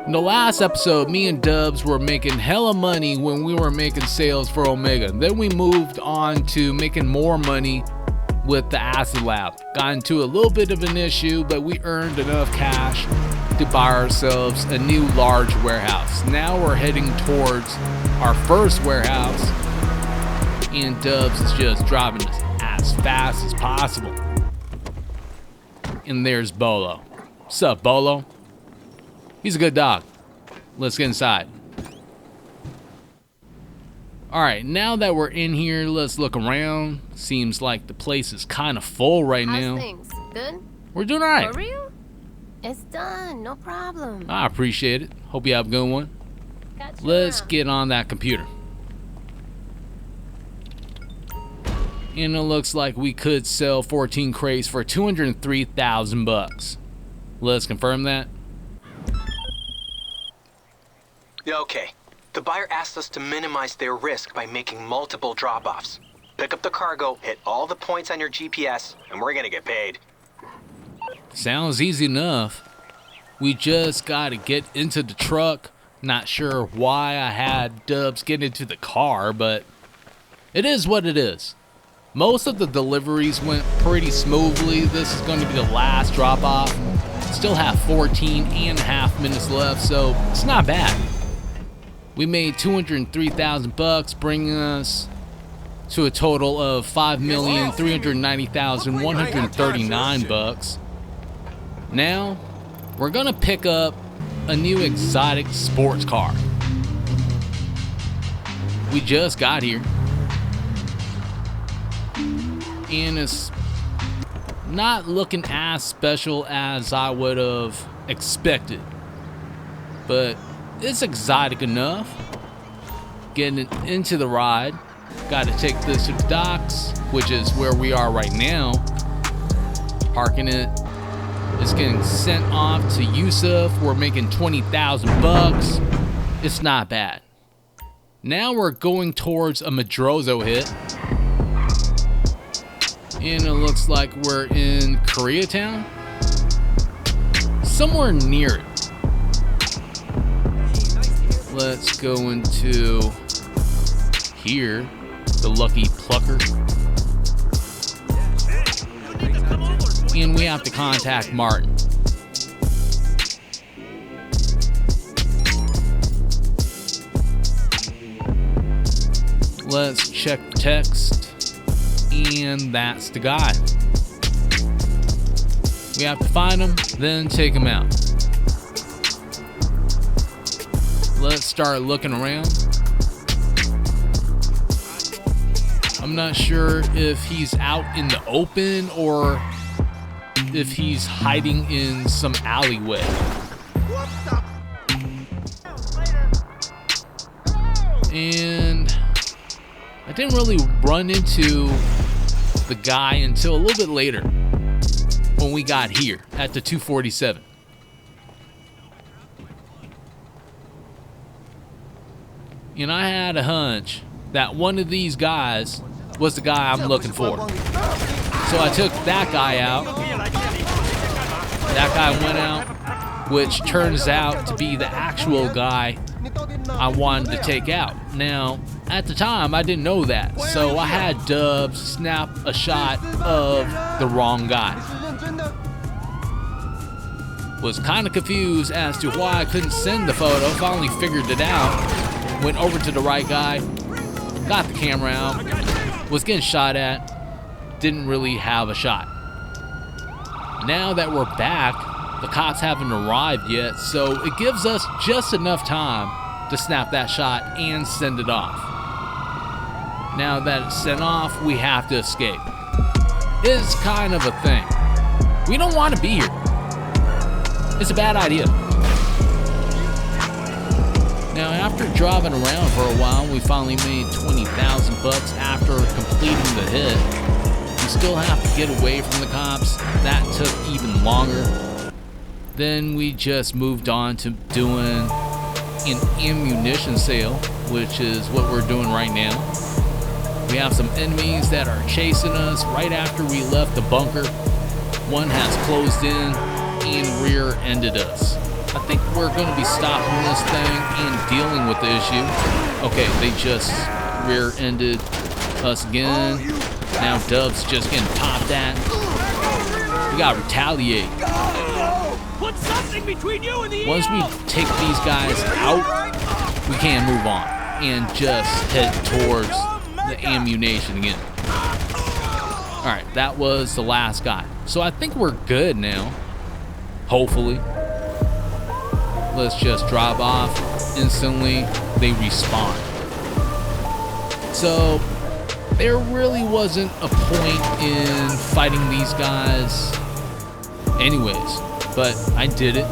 In the last episode, me and Dubbz were making hella money when we were making sales for Omega. Then we moved on to making more money with the Acid Lab. Got into a little bit of an issue, but we earned enough cash to buy ourselves a new large warehouse. Now we're heading towards our first warehouse, and Dubbz is just driving us as fast as possible. And there's Bolo. What's up, Bolo? He's a good dog. Let's get inside. Alright, now that we're in here, let's look around. Seems like the place is kind of full right now. How's things? Good? We're doing alright. For real? It's done, no problem. I appreciate it. Hope you have a good one. Gotcha. Let's get on that computer. And it looks like we could sell 14 crates for 203,000 bucks. Let's confirm that. Okay. The buyer asked us to minimize their risk by making multiple drop-offs. Pick up the cargo, hit all the points on your GPS, and we're gonna get paid. Sounds easy enough. We just gotta get into the truck. Not sure why I had Dubbz get into the car, but it is what it is. Most of the deliveries went pretty smoothly. This is going to be the last drop-off. Still have 14 and a half minutes left, so it's not bad. We made 203,000 bucks, bringing us to a total of 5,390,139 bucks. Now, we're gonna pick up a new exotic sports car. We just got here, and it's not looking as special as I would have expected, but it's exotic enough. Getting into the ride, got to take this to the docks, which is where we are right now. Parking it. It's getting sent off to Yusuf. We're making 20,000 bucks. It's not bad. Now we're going towards a Madrozo hit, and it looks like we're in Koreatown, somewhere near it. Let's go into here, the Lucky Plucker. And we have to contact Martin. Let's check text, and that's the guy. We have to find him, then take him out. Let's start looking around. I'm not sure if he's out in the open or if he's hiding in some alleyway. And I didn't really run into the guy until a little bit later when we got here at the 247. And I had a hunch that one of these guys was the guy I'm looking for. So I took that guy out. That guy went out, which turns out to be the actual guy I wanted to take out. Now, at the time, I didn't know that, so I had Dubbz snap a shot of the wrong guy. Was kind of confused as to why I couldn't send the photo. Finally figured it out. Went over to the right guy, got the camera out, was getting shot at, didn't really have a shot. Now that we're back, the cops haven't arrived yet, so it gives us just enough time to snap that shot and send it off. Now that it's sent off, we have to escape. It's kind of a thing. We don't want to be here. It's a bad idea. Now, after driving around for a while, we finally made 20,000 bucks after completing the hit. We still have to get away from the cops. That took even longer. Then we just moved on to doing an ammunition sale, which is what we're doing right now. We have some enemies that are chasing us right after we left the bunker. One has closed in and rear-ended us. I think we're going to be stopping this thing and dealing with the issue. Okay, they just rear-ended us again. Now Dubb's just getting popped at. We gotta retaliate. Put something between you and the Once we take these guys out, we can move on and just head towards the ammunition again. Alright, that was the last guy. So I think we're good now. Hopefully. Let's just drive off. Instantly, they respawn. So there really wasn't a point in fighting these guys anyways, but I did it.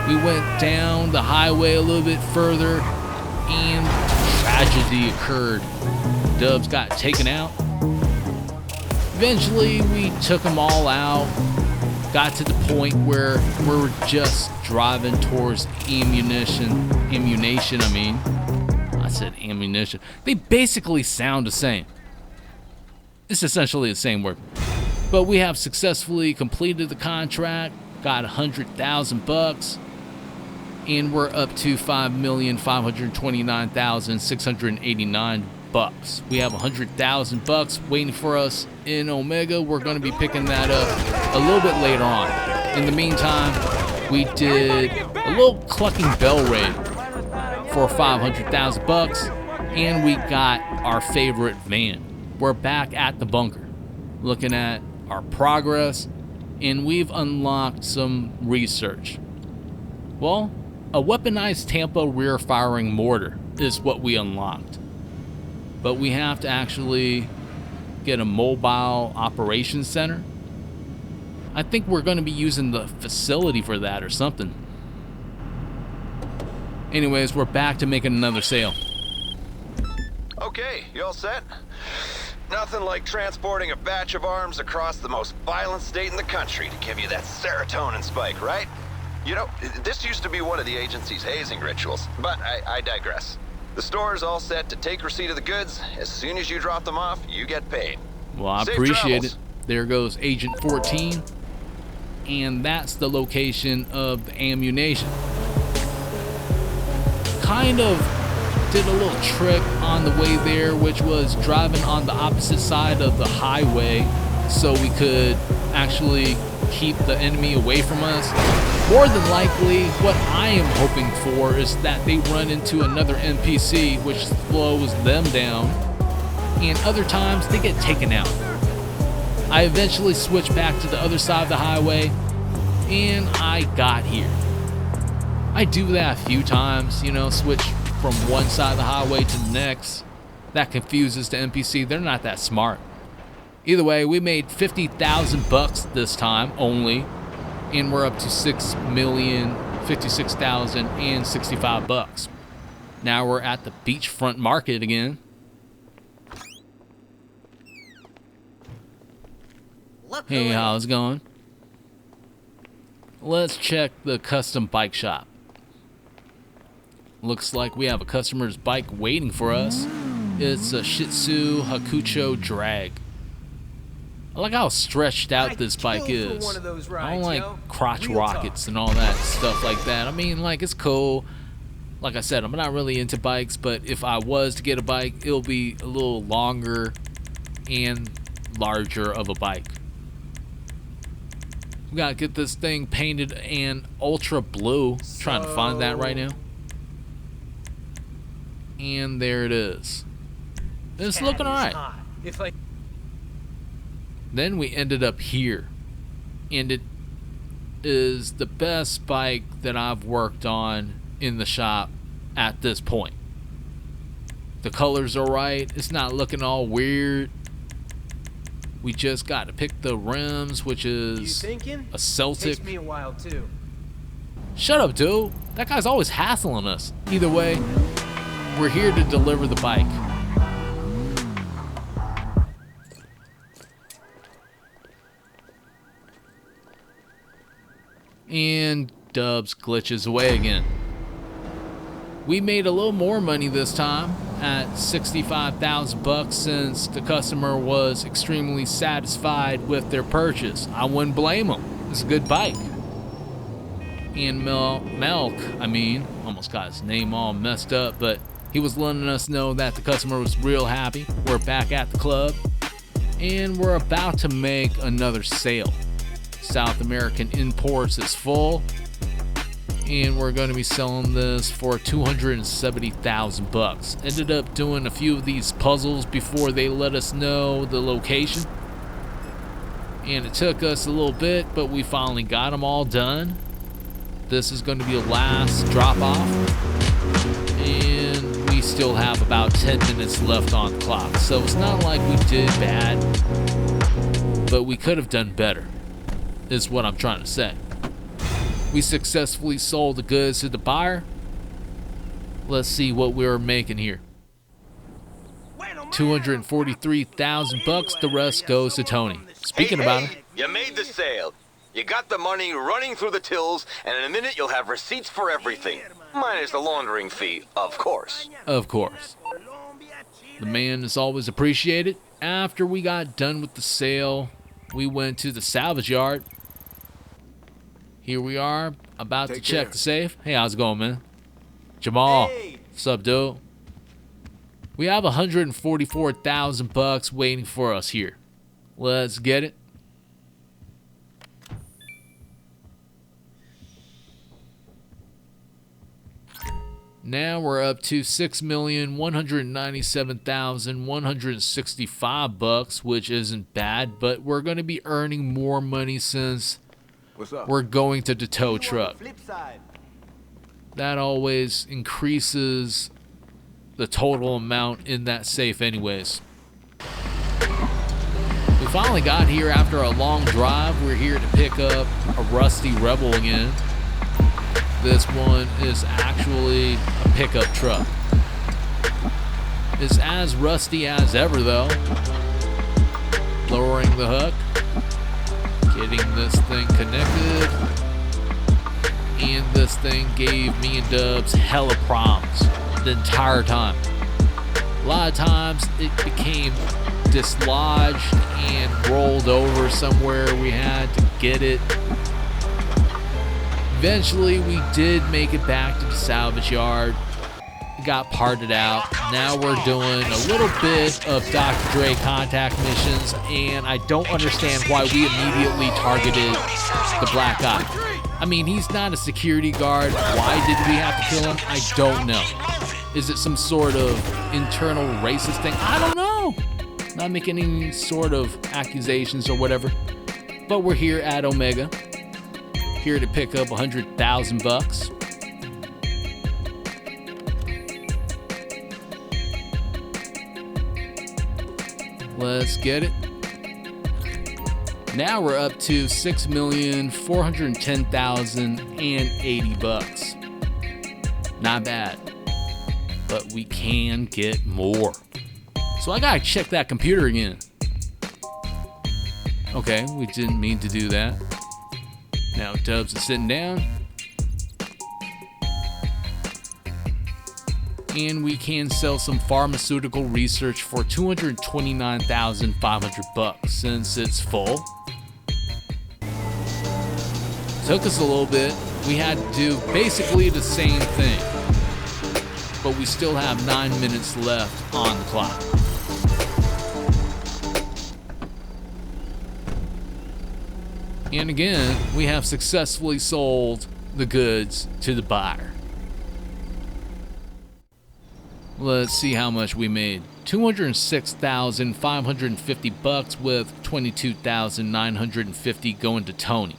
We went down the highway a little bit further and tragedy occurred. Dubbz got taken out. Eventually we took them all out, got to the point where we're just driving towards ammunition. I said ammunition. They basically sound the same. It's essentially the same word. But we have successfully completed the contract, got $100,000, and we're up to $5,529,689 bucks. We have $100,000 waiting for us in Omega. We're going to be picking that up a little bit later on. In the meantime, we did a little clucking bell raid for $500,000, and we got our favorite van. We're back at the bunker, looking at our progress, and we've unlocked some research. Well, a weaponized Tampa rear firing mortar is what we unlocked. But we have to actually get a mobile operations center. I think we're going to be using the facility for that or something. Anyways, we're back to making another sale. Okay, you all set? Nothing like transporting a batch of arms across the most violent state in the country to give you that serotonin spike, right? You know, this used to be one of the agency's hazing rituals, but I digress. The store's all set to take receipt of the goods. As soon as you drop them off, you get paid. Well, I Safe appreciate travels. it. There goes Agent 14, and that's the location of the ammunition. Kind of did a little trick on the way there, which was driving on the opposite side of the highway so we could actually keep the enemy away from us. More than likely, what I am hoping for is that they run into another NPC which slows them down, and other times they get taken out. I eventually switched back to the other side of the highway, and I got here. I do that a few times, you know, switch from one side of the highway to the next. That confuses the NPC. They're not that smart. Either way, we made $50,000 this time only, and we're up to $6,056,065. Now we're at the beachfront market again. Hey, how's it going? Let's check the custom bike shop. Looks like we have a customer's bike waiting for us. It's a Shih Tzu Hakucho Drag. I like how stretched out this bike is. I don't like crotch rockets and all that stuff like that. I mean, like, it's cool. Like I said, I'm not really into bikes, but if I was to get a bike, it'll be a little longer and larger of a bike. We gotta get this thing painted in ultra blue. Trying to find that right now. And there it is. It's looking alright. Then we ended up here, and it is the best bike that I've worked on in the shop at this point. The colors are right. It's not looking all weird. We just got to pick the rims, which is a Celtic. Takes me a while too. Shut up, dude. That guy's always hassling us. Either way, we're here to deliver the bike. And Dubbz glitches away again. We made a little more money this time at $65,000 since the customer was extremely satisfied with their purchase. I wouldn't blame them. It's a good bike. and almost got his name all messed up, but he was letting us know that the customer was real happy. We're back at the club, and we're about to make another sale. South American Imports is full, and we're going to be selling this for $270,000. Ended up doing a few of these puzzles before they let us know the location, and it took us a little bit, but we finally got them all done. This is going to be the last drop off, and we still have about 10 minutes left on the clock, so it's not like we did bad, but we could have done better, is what I'm trying to say. We successfully sold the goods to the buyer. Let's see what we're making here. $243,000. The rest goes to Tony. Speaking about him, you made the sale. You got the money running through the tills, and in a minute you'll have receipts for everything. Minus the laundering fee, of course. Of course. The man is always appreciated. After we got done with the sale, we went to the salvage yard. Here we are, about to check the safe. Hey, how's it going, man? Jamal, what's up, dude? We have $144,000 waiting for us here. Let's get it. Now we're up to $6,197,165, which isn't bad, but we're going to be earning more money since we're going to the tow truck. That always increases the total amount in that safe anyways. We finally got here after a long drive. We're here to pick up a rusty Rebel again. This one is actually a pickup truck. It's as rusty as ever though. Lowering the hook. Getting this thing connected, and this thing gave me and Dubbz hella problems the entire time. A lot of times it became dislodged and rolled over somewhere. We had to get it. Eventually we did make it back to the salvage yard. It got parted out. Now we're doing a little bit of Dr. Dre contact missions, and I don't understand why we immediately targeted the black guy. I mean, he's not a security guard. Why did we have to kill him? I don't know. Is it some sort of internal racist thing? I don't know. Not making any sort of accusations or whatever. But we're here at Omega. Here to pick up $100,000. Let's get it. Now we're up to $6,410,080. Not bad, but we can get more. So I gotta check that computer again. Okay, we didn't mean to do that. Now Dubbz is sitting down. And we can sell some pharmaceutical research for $229,500 since it's full. Took us a little bit. We had to do basically the same thing, but we still have 9 minutes left on the clock. And again, we have successfully sold the goods to the buyer. Let's see how much we made. $206,550 with $22,950 going to Tony.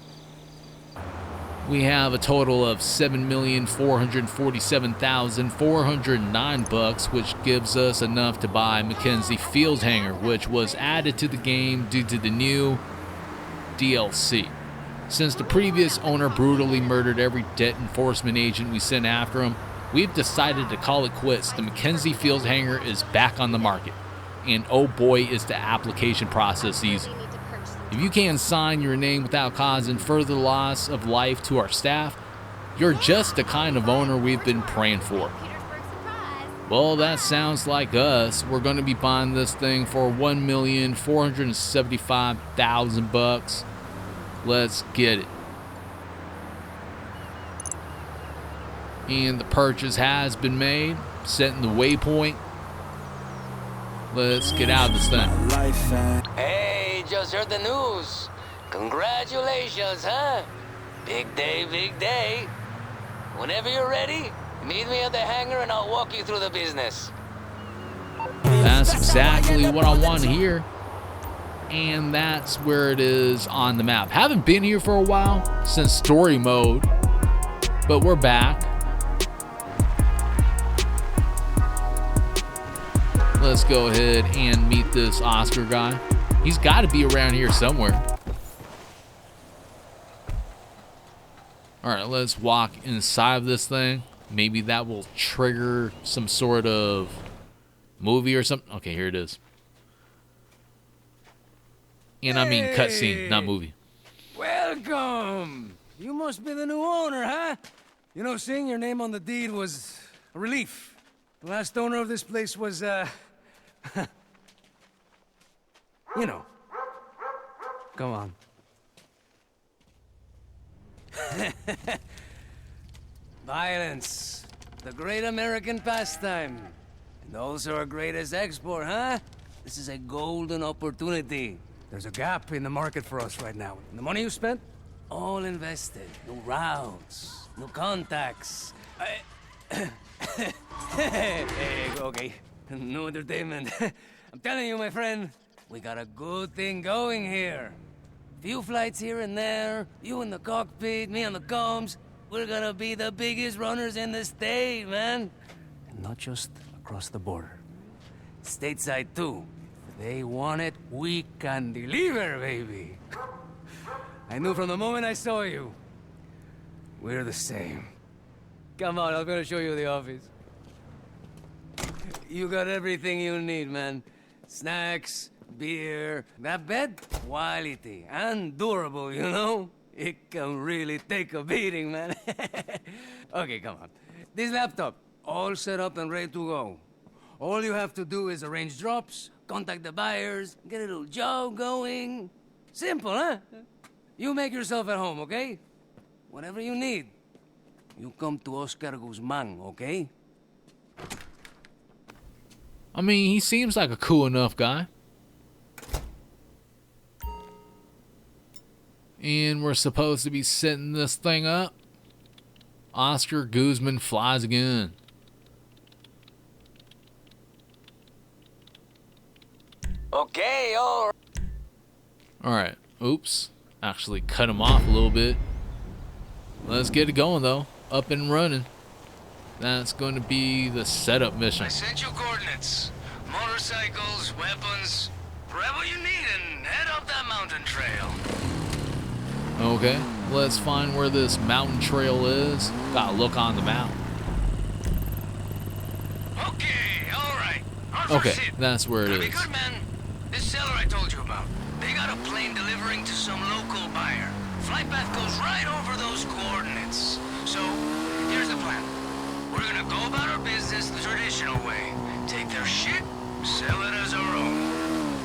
We have a total of $7,447,409, which gives us enough to buy Mckenzie Field Hanger, which was added to the game due to the new DLC. Since the previous owner brutally murdered every debt enforcement agent we sent after him, we've decided to call it quits. The Mckenzie Field Hanger is back on the market, and oh boy is the application process easy. If you can't sign your name without causing further loss of life to our staff, you're just the kind of owner we've been praying for. Well, that sounds like us. We're going to be buying this thing for $1,475,000. Let's get it. And the purchase has been made, setting the waypoint. Let's get out of this thing. Hey, just heard the news. Congratulations, huh? Big day, big day. Whenever you're ready, meet me at the hangar and I'll walk you through the business. That's exactly what I want to hear. And that's where it is on the map. Haven't been here for a while since story mode, but we're back. Let's go ahead and meet this Oscar guy. He's got to be around here somewhere. All right, let's walk inside of this thing. Maybe that will trigger some sort of movie or something. Okay, here it is. And I mean cutscene, not movie. Welcome. You must be the new owner, huh? You know, seeing your name on the deed was a relief. The last owner of this place was, you know. Come on. Violence. The great American pastime. And also our greatest export, huh? This is a golden opportunity. There's a gap in the market for us right now. And the money you spent, all invested. New routes, new contacts. Okay. No entertainment. I'm telling you, my friend, we got a good thing going here. Few flights here and there, you in the cockpit, me on the comms. We're gonna be the biggest runners in the state, man. And not just across the border. Stateside, too. If they want it, we can deliver, baby. I knew from the moment I saw you. We're the same. Come on, I'm gonna show you the office. You got everything you need, man. Snacks, beer. That bed, quality and durable, you know? It can really take a beating, man. Okay, come on. This laptop, all set up and ready to go. All you have to do is arrange drops, contact the buyers, get a little job going. Simple, huh? You make yourself at home, okay? Whatever you need, you come to Oscar Guzman, okay? I mean, he seems like a cool enough guy. And we're supposed to be setting this thing up. Oscar Guzman flies again. Okay, all Alright. Oops. Actually cut him off a little bit. Let's get it going, though. Up and running. That's going to be the setup mission. I sent you coordinates. Motorcycles, weapons, whatever you need, and head up that mountain trail. Okay. Let's find where this mountain trail is. Gotta look on the map. Okay, all right. Okay, that's where it Be is. good, man. This seller I told you about, they got a plane delivering to some local buyer. Flight path goes right over those coordinates. So, here's the plan. We're gonna go about our business the traditional way. Take their shit, sell it as our own.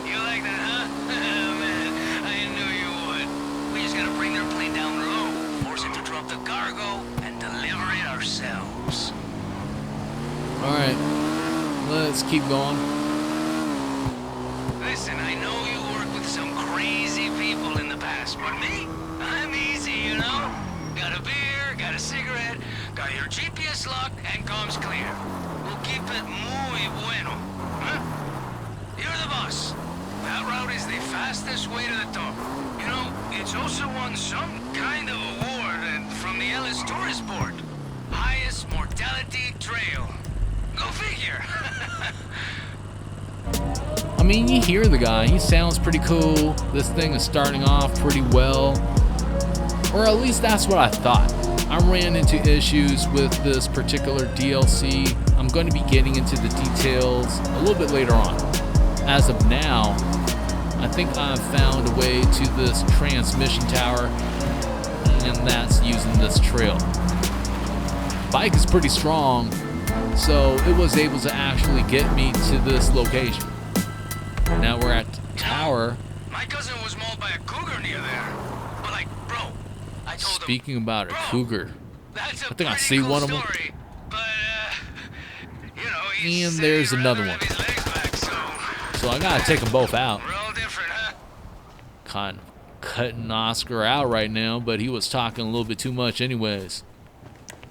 You like that, huh? Man, I knew you would. We just gotta bring their plane down low, force it to drop the cargo, and deliver it ourselves. Alright. Let's keep going. Listen, I know you worked with some crazy people in the past, but me? I'm easy, you know? Got a beer, got a cigarette, got your GPS locked, and comms clear. We'll keep it muy bueno. Huh? You're the boss. That route is the fastest way to the top. You know, it's also won some kind of award from the Ellis Tourist Board. Highest mortality trail. Go figure. I mean, you hear the guy. He sounds pretty cool. This thing is starting off pretty well. Or at least that's what I thought. I ran into issues with this particular DLC. I'm going to be getting into the details a little bit later on. As of now, I think I've found a way to this transmission tower, and that's using this trail. Bike is pretty strong, so it was able to actually get me to this location. Now we're at the tower. My cousin was mauled by a cougar near there. But like, bro, I told him. Speaking about a cougar. That's a I think I pretty see cool one of them. story, but, you know, he And said there's he another rather one. have his legs back, So I gotta take them both out. we're all different, huh? Kind of cutting Oscar out right now, but he was talking a little bit too much anyways.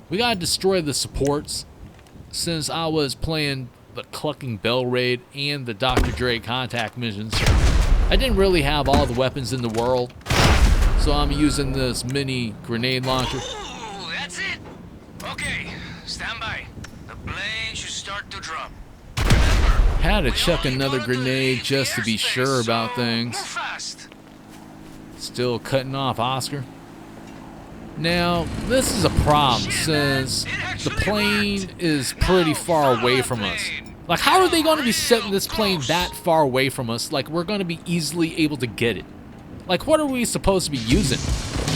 We gotta destroy the supports. Since I was playing the Clucking Bell raid and the Dr. Dre contact missions, I didn't really have all the weapons in the world, so I'm using this mini grenade launcher. Ooh, that's it. Okay, stand by. The plane should start to drop. Remember, Had to we chuck only another got to grenade leave just to the be airspace, sure about so things. move fast. Still cutting off Oscar. Now, this is a problem since the plane is pretty far away from us. Like, how are they going to be setting this plane that far away from us? Like, we're going to be easily able to get it. Like, what are we supposed to be using?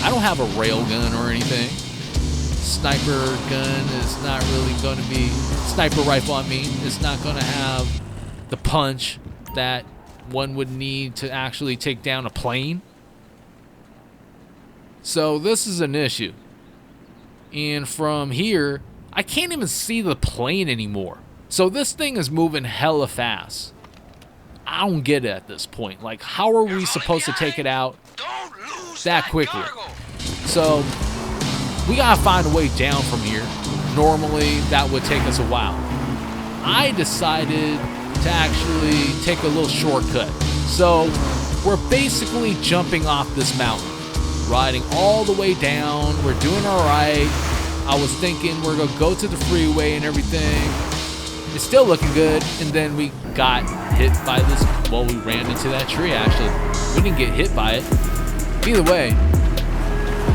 I don't have a rail gun or anything. Sniper gun is not really going to be... Sniper rifle, I mean, is not going to have the punch that one would need to actually take down a plane. So this is an issue. And from here, I can't even see the plane anymore. So this thing is moving hella fast. I don't get it at this point. Like, how are we supposed to take it out Don't lose that quickly? cargo. So we gotta find a way down from here. Normally that would take us a while. I decided to actually take a little shortcut. So we're basically jumping off this mountain, riding all the way down. We're doing all right. I was thinking we're gonna go to the freeway and everything. It's still looking good, and then we got hit by this. Well, we ran into that tree actually. We didn't get hit by it. Either way,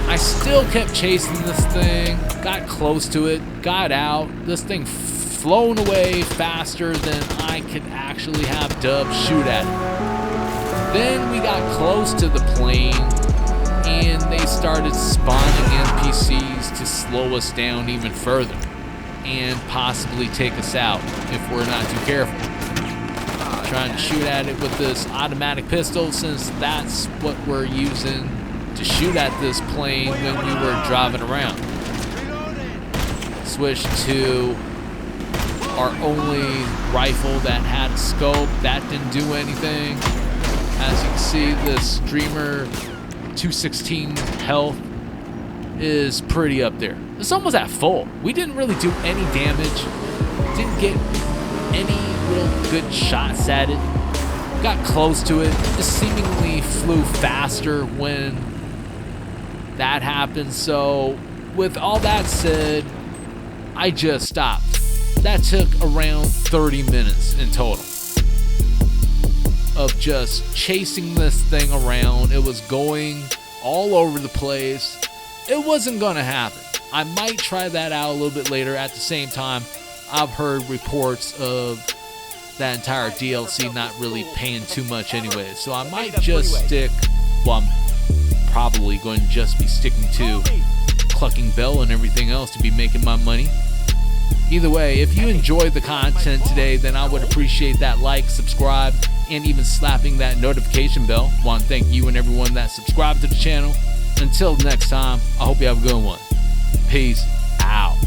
I still kept chasing this thing, got close to it, got out. This thing flown away faster than I could actually have Dubbz shoot at it. Then we got close to the plane, and they started spawning NPCs to slow us down even further and possibly take us out if we're not too careful. Trying to shoot at it with this automatic pistol since that's what we're using to shoot at this plane when we were driving around. Switched to our only rifle that had a scope. That didn't do anything. As you can see, this Dreamer 216 health is pretty up there. It's almost at full. We didn't really do any damage. Didn't get any real good shots at it. Got close to it. It seemingly flew faster when that happened. So with all that said, I just stopped. That took around 30 minutes in total of just chasing this thing around. It was going all over the place. It wasn't gonna happen. I might try that out a little bit later. At the same time, I've heard reports of that entire DLC not really paying too much anyway. So I might just stick, well, I'm probably going to just be sticking to Clucking Bell and everything else to be making my money. Either way, if you enjoyed the content today, then I would appreciate that like, subscribe, and even slapping that notification bell. I want to thank you and everyone that subscribed to the channel. Until next time, I hope you have a good one. Peace out.